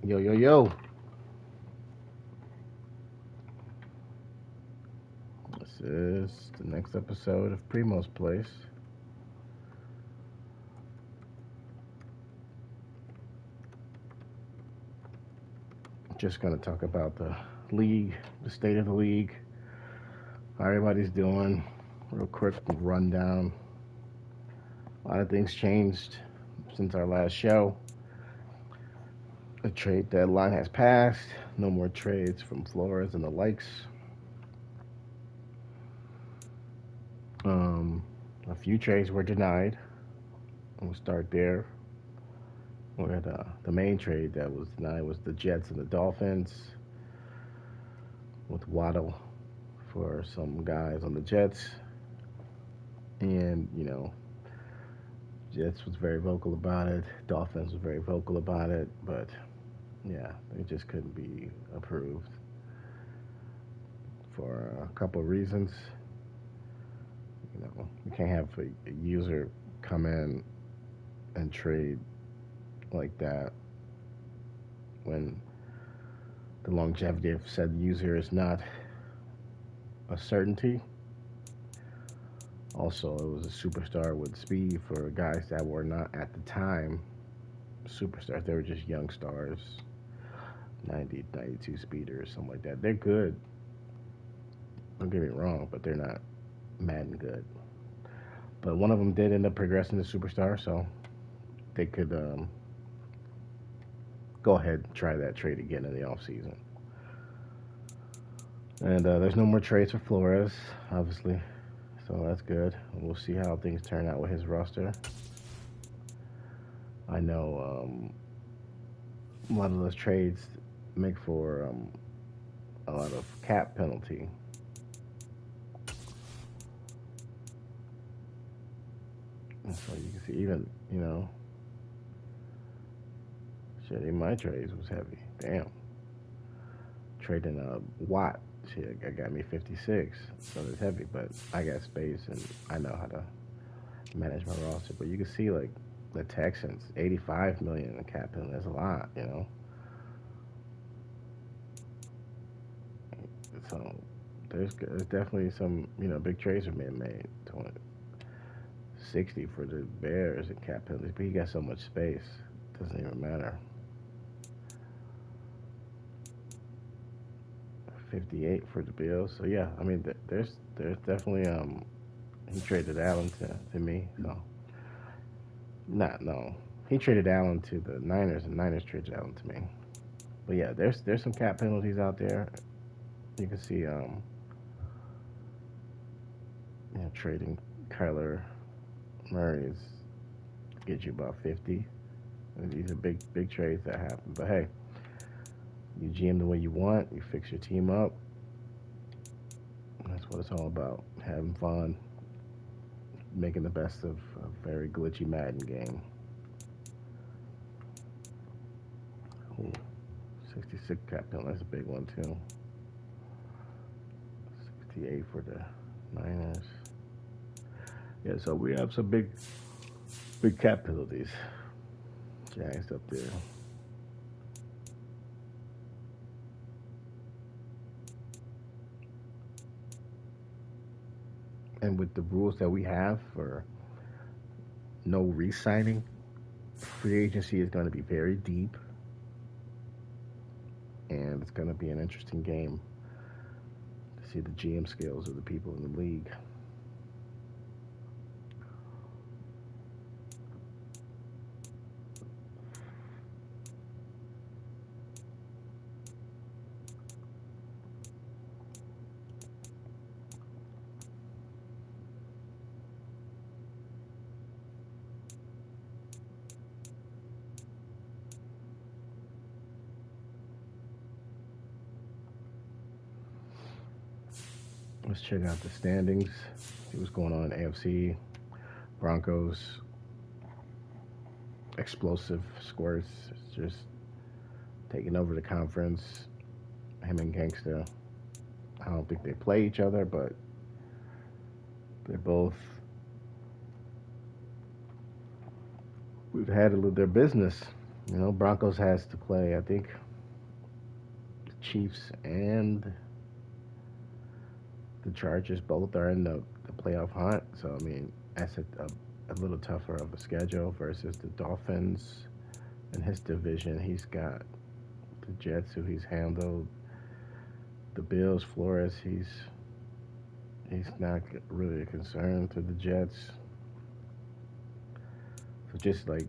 Yo, yo, yo. This is the next episode of Primo's Place. Just going to talk about the league, the state of the league, how everybody's doing. Real quick rundown. A lot of things changed since our last show. The trade deadline has passed. No more trades from Flores and the likes. Um, a few trades were denied. We'll start there. Where the main trade that was denied was the Jets and the Dolphins, with Waddle for some guys on the Jets. And, Jets was very vocal about it. Dolphins was very vocal about it. But, yeah, it just couldn't be approved for a couple of reasons. We can't have a user come in and trade like that when the longevity of said user is not a certainty. Also, it was a superstar with speed for guys that were not at the time superstars. They were just young stars, 90, 92 speeders, something like that. They're good. Don't get me wrong, but they're not Madden good. But one of them did end up progressing to superstar, so they could go ahead and try that trade again in the offseason. And there's no more trades for Flores, obviously. So that's good. We'll see how things turn out with his roster. I know a lot of those trades make for a lot of cap penalty. And so you can see even, shit, in my trades was heavy. Damn. Trading a Watt, shit, I got me 56. So it's heavy, but I got space and I know how to manage my roster. But you can see, like, the Texans, 85 million in cap penalty. That's a lot. So there's definitely some, big trades are being made. 60 for the Bears in cap penalties, but he got so much space, it doesn't even matter. 58 for the Bills. So yeah, I mean, there's definitely he traded Allen to me. So not no, he traded Allen to the Niners, and Niners traded Allen to me. But yeah, there's some cap penalties out there. You can see trading Kyler Murray's get you about 50. And these are big trades that happen. But hey, you GM the way you want. You fix your team up. That's what it's all about. Having fun, making the best of a very glitchy Madden game. Ooh, 66 cap penalty. That's a big one too. 68 for the Niners. Yeah, so we have some big cap penalties. Giants up there. And with the rules that we have for no re-signing, free agency is going to be very deep, and it's going to be an interesting game to see the GM skills of the people in the league. Let's check out the standings. See what's going on in AFC. Broncos, explosive squirts, just taking over the conference. Him and Gangsta. I don't think they play each other, but they're both. We've handled their business Broncos has to play. I think the Chiefs and the Chargers both are in the playoff hunt. So I mean, that's a little tougher of a schedule versus the Dolphins in his division. He's got the Jets, who he's handled. The Bills, Flores, he's not really a concern to the Jets. So just like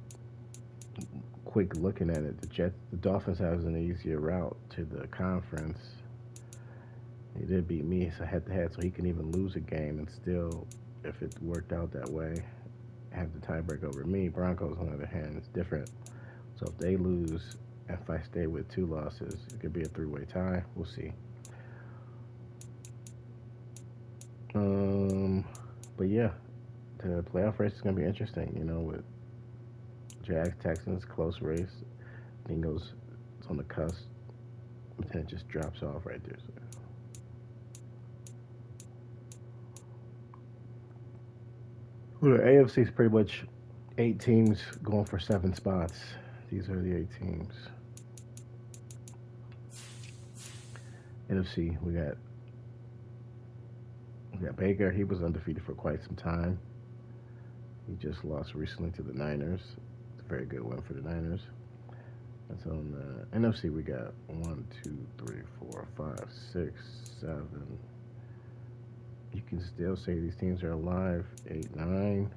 quick looking at it, the Dolphins has an easier route to the conference. He did beat me so head to head, so he can even lose a game and still, if it worked out that way, have the tiebreak over me. Broncos, on the other hand, is different. So if they lose, if I stay with two losses, it could be a three-way tie. We'll see. Um, but yeah, the playoff race is gonna be interesting. With Jags, Texans, close race. Bengals, it's on the cusp, but then it just drops off right there. So. Well, the AFC is pretty much 8 teams going for 7 spots. These are the 8 teams. NFC, we got Baker. He was undefeated for quite some time. He just lost recently to the Niners. It's a very good win for the Niners. And so on the NFC, we got 1, 2, 3, 4, 5, 6, 7. You can still say these teams are alive. 8, 9.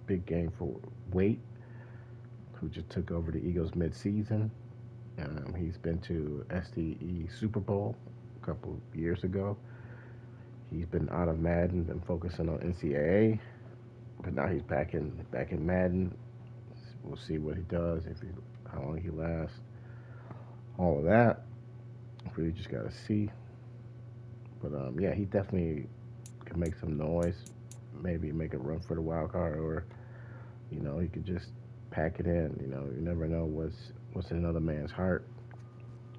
Big game for Wait, who just took over the Eagles mid-season. He's been to SDE Super Bowl a couple years ago. He's been out of Madden, been focusing on NCAA, but now he's back in Madden. We'll see what he does, how long he lasts, all of that. We just gotta see. But yeah, he definitely can make some noise. Maybe make a run for the wild card, or he could just pack it in. You never know what's in another man's heart,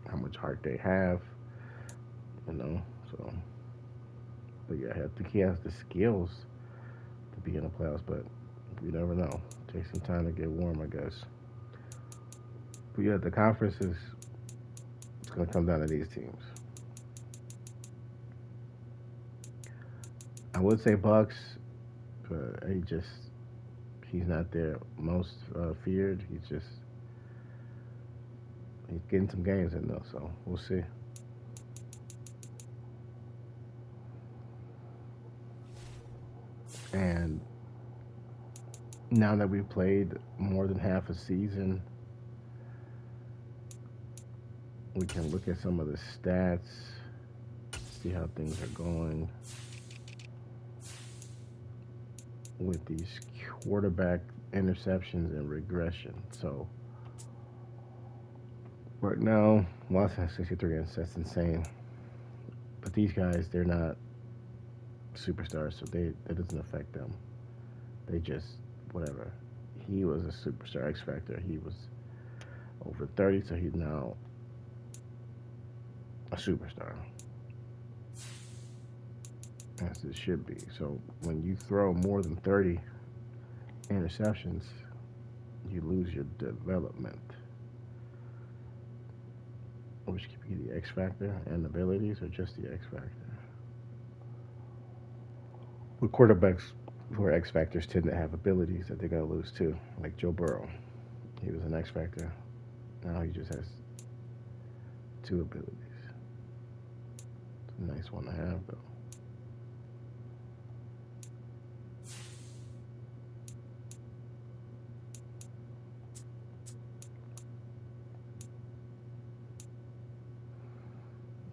how much heart they have. So. But yeah, I think he has the skills to be in the playoffs, but you never know. Take some time to get warm, I guess. But yeah, the conference it's going to come down to these teams. I would say Bucks, but he's not their most feared. He's getting some games in though, so we'll see. And now that we've played more than half a season, we can look at some of the stats, see how things are going with these quarterback interceptions and regression. So right now, Watson has 63 inches. That's insane. But these guys, they're not superstars, so that doesn't affect them. They just whatever. He was a superstar X Factor. He was over 30, so he's now a superstar. As it should be. So when you throw more than 30 interceptions, you lose your development, which could be the X factor and abilities, or just the X factor. With quarterbacks who are X factors tend to have abilities that they're gonna lose too, like Joe Burrow. He was an X factor. Now he just has 2 abilities. It's a nice one to have, though.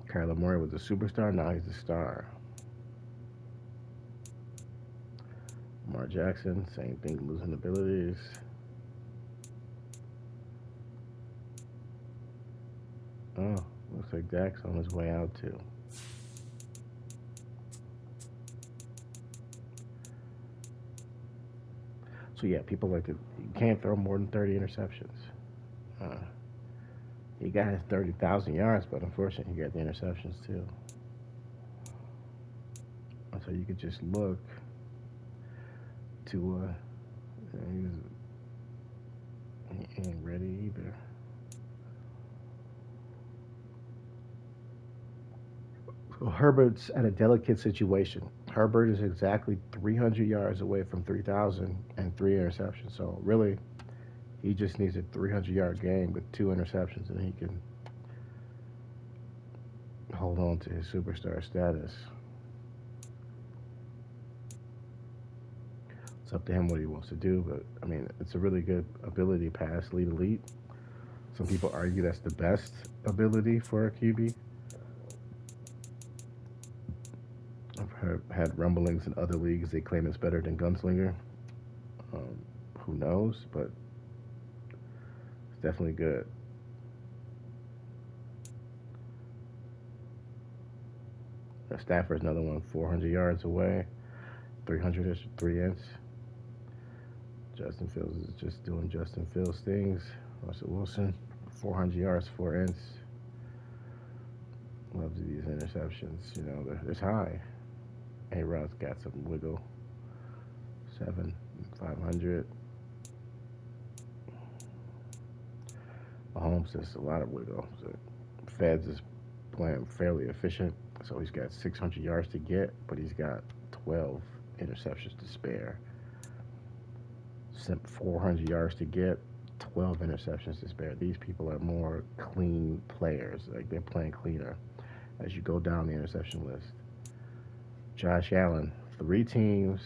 Kyler Murray was a superstar. Now he's a star. Lamar Jackson, same thing, losing abilities. Oh, looks like Dak's on his way out too. So yeah, people like to. You can't throw more than 30 interceptions. Uh, he got his 30,000 yards, but unfortunately, he got the interceptions too. So you could just look to. He ain't ready either. So Herbert's at a delicate situation. Herbert is exactly 300 yards away from 3,000 and three interceptions. So really, he just needs a 300-yard game with two interceptions, and he can hold on to his superstar status. It's up to him what he wants to do, but I mean, it's a really good ability pass, lead elite. Some people argue that's the best ability for a QB. I've had rumblings in other leagues. They claim it's better than Gunslinger. Um, who knows? But it's definitely good. Stafford's another one, 400 yards away, 300 ish, 3 inch. Justin Fields is just doing Justin Fields things. Russell Wilson, 400 yards, 4 inch. Love these interceptions. You know, it's high. A Rod's got some wiggle. 500. Mahomes has a lot of wiggle. So Feds is playing fairly efficient. So he's got 600 yards to get, but he's got 12 interceptions to spare. 400 yards to get, 12 interceptions to spare. These people are more clean players. Like they're playing cleaner as you go down the interception list. Josh Allen, 3 teams,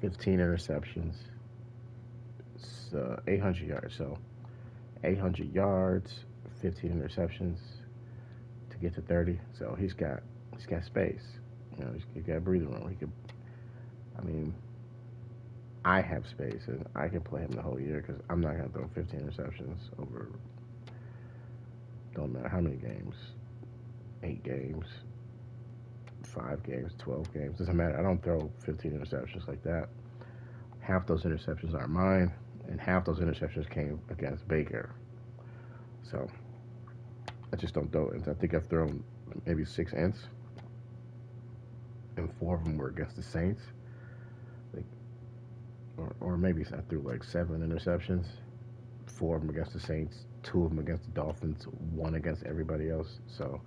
15 interceptions, 800 yards. So 800 yards, 15 interceptions to get to 30. So he's got space. You know, he's got breathing room. He could. I mean, I have space and I can play him the whole year because I'm not gonna throw 15 interceptions over. Don't matter how many games, 8 games, 5 games, 12 games. Doesn't matter. I don't throw 15 interceptions like that. Half those interceptions are mine, and half those interceptions came against Baker. So I just don't throw it. I think I've thrown maybe 6 ints, and 4 of them were against the Saints. Like, or maybe I threw like 7 interceptions, 4 of them against the Saints, 2 of them against the Dolphins, 1 against everybody else. So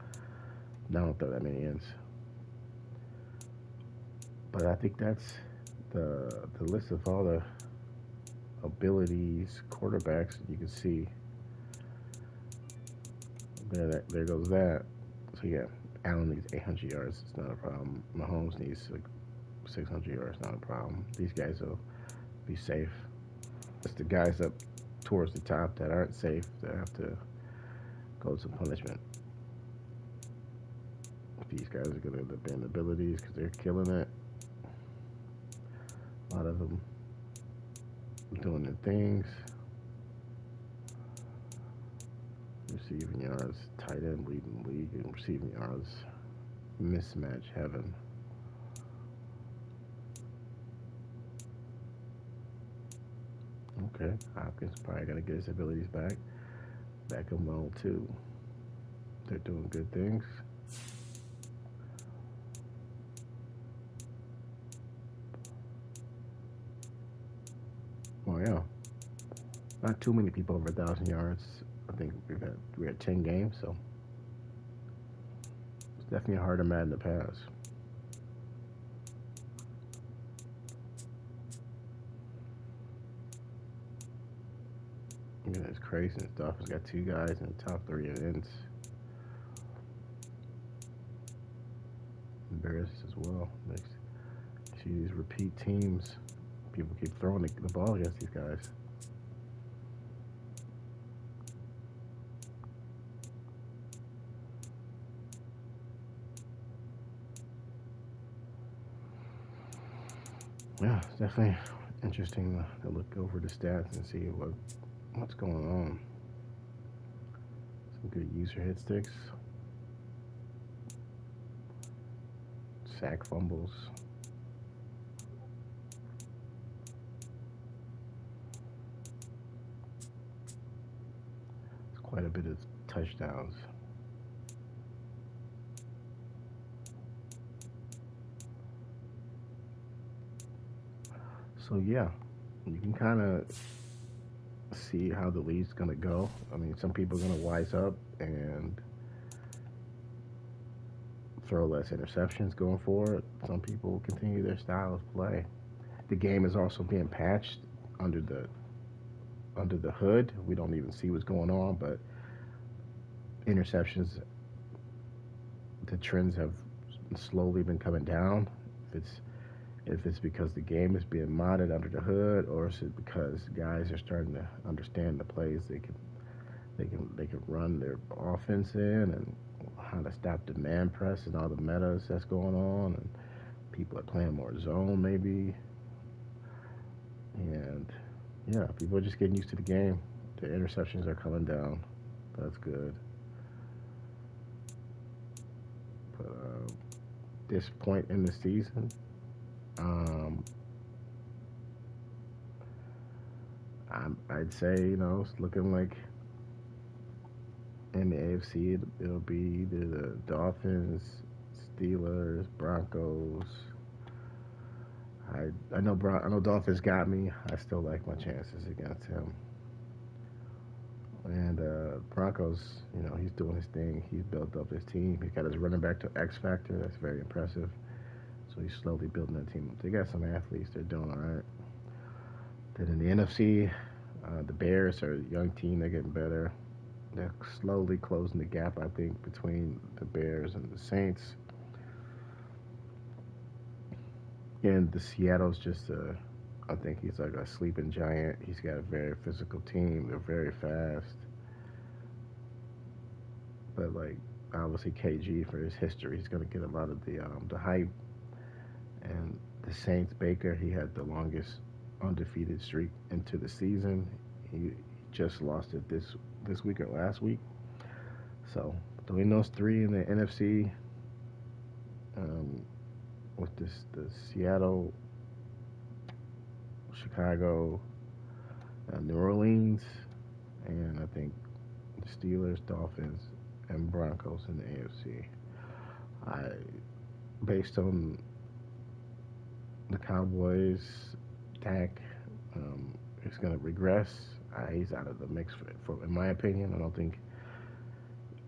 I don't throw that many ints. But I think that's the list of all the abilities, quarterbacks you can see. There goes that. So yeah, Allen needs 800 yards. It's not a problem. Mahomes needs like 600 yards. Not a problem. These guys will be safe. It's the guys up towards the top that aren't safe that have to go to punishment. These guys are going to end up being abilities because they're killing it. A lot of them doing their things. Receiving yards, tight end leading the league in receiving yards. Mismatch heaven. Okay, Hopkins probably got to get his abilities back. Beckham well too. They're doing good things. Well, yeah, not too many people over 1,000 yards. I think we had 10 games, so it's definitely harder Madden to pass. Yeah, it's crazy. The Dolphins got 2 guys in the top 3 events. Embarrassed as well. Next, see these repeat teams. People keep throwing the ball against these guys. Yeah, it's definitely interesting to look over the stats and see what's going on. Some good user hit sticks, sack fumbles. It's quite a bit of touchdowns. So yeah, you can kind of see how the league's gonna go. I mean, some people are gonna wise up and throw less interceptions going forward. Some people continue their style of play. The game is also being patched under the hood. We don't even see what's going on, but interceptions, the trends have slowly been coming down. If it's if it's because the game is being modded under the hood, or is it because guys are starting to understand the plays they can run their offense in, and how to stop the man press and all the metas that's going on, and people are playing more zone maybe, and yeah, people are just getting used to the game. The interceptions are coming down. That's good. But this point in the season, um, I'd say it's looking like in the AFC it'll be either the Dolphins, Steelers, Broncos. I know Dolphins got me. I still like my chances against him. And Broncos, he's doing his thing. He's built up his team. He's got his running back to X factor. That's very impressive. So he's slowly building that team up. They got some athletes. They're doing all right. Then in the NFC, the Bears are a young team. They're getting better. They're slowly closing the gap, I think, between the Bears and the Saints. And the Seattle's just I think he's like a sleeping giant. He's got a very physical team. They're very fast. But like obviously KG for his history, he's gonna get a lot of the hype. And the Saints, Baker, he had the longest undefeated streak into the season. He just lost it this week or last week. So between those three in the NFC, um, with the Seattle, Chicago, New Orleans, and I think the Steelers, Dolphins, and Broncos in the AFC. I based on the Cowboys, Dak is going to regress. He's out of the mix in my opinion. I don't think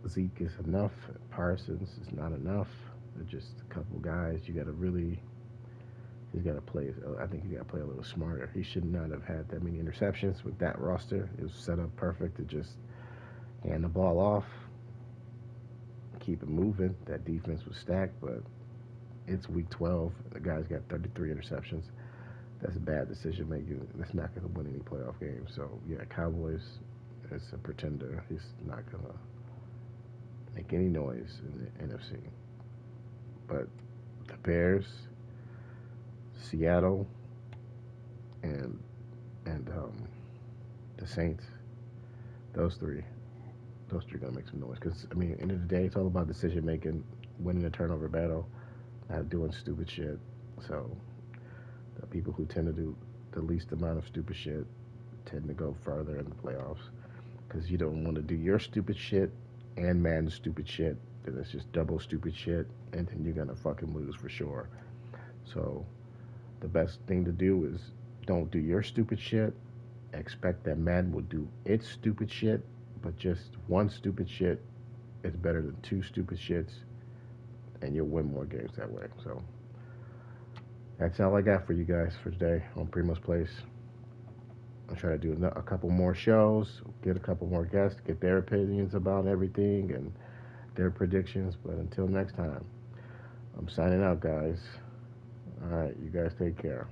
Zeke is enough. Parsons is not enough. They're just a couple guys. You got to really. He's got to play. I think he's got to play a little smarter. He should not have had that many interceptions with that roster. It was set up perfect to just hand the ball off, keep it moving. That defense was stacked, but it's week 12. The guy's got 33 interceptions. That's a bad decision making. That's not going to win any playoff games. So yeah, Cowboys is a pretender. He's not going to make any noise in the NFC. But the Bears, Seattle, and and the Saints, those three, gonna make some noise. Because I mean, end of the day, it's all about decision making, winning a turnover battle, not doing stupid shit. So the people who tend to do the least amount of stupid shit tend to go further in the playoffs. Because you don't want to do your stupid shit and man's stupid shit. Then it's just double stupid shit, and then you're gonna fucking lose for sure. So the best thing to do is don't do your stupid shit. Expect that man will do its stupid shit, but just one stupid shit is better than two stupid shits, and you'll win more games that way. So that's all I got for you guys for today on Primo's Place. I'll try to do a couple more shows, get a couple more guests, get their opinions about everything and their predictions. But until next time, I'm signing out, guys. All right, you guys take care.